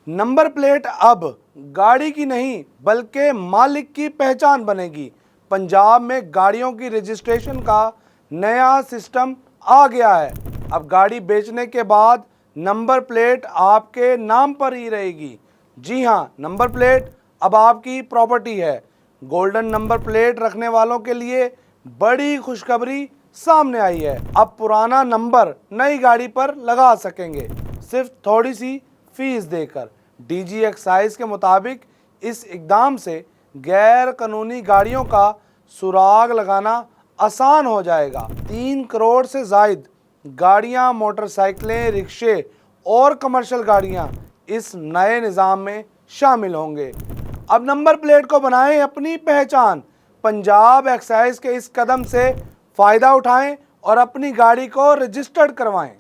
Number plate अब गाड़ी की नहीं बल्कि मालिक की पहचान बनेगी। पंजाब में गाड़ियों की रजिस्ट्रेशन का नया सिस्टम आ गया है। अब गाड़ी बेचने के बाद नंबर प्लेट आपके नाम पर ही रहेगी। जी हाँ, नंबर प्लेट अब आपकी प्रॉपर्टी है। गोल्डन नंबर प्लेट रखने वालों के लिए बड़ी खुशखबरी सामने आई है। अब पुराना नंबर नई गाड़ी पर लगा सकेंगे, सिर्फ थोड़ी सी फीस देकर। डीजी एक्साइज के मुताबिक इस इकदाम से गैर कानूनी गाड़ियों का सुराग लगाना आसान हो जाएगा। 3 करोड़ से ज़ायद गाड़ियां, मोटरसाइकिलें, रिक्शे और कमर्शियल गाड़ियां इस नए निज़ाम में शामिल होंगे। अब नंबर प्लेट को बनाएं अपनी पहचान। पंजाब एक्साइज के इस कदम से फ़ायदा उठाएं और अपनी गाड़ी को रजिस्टर्ड करवाएं।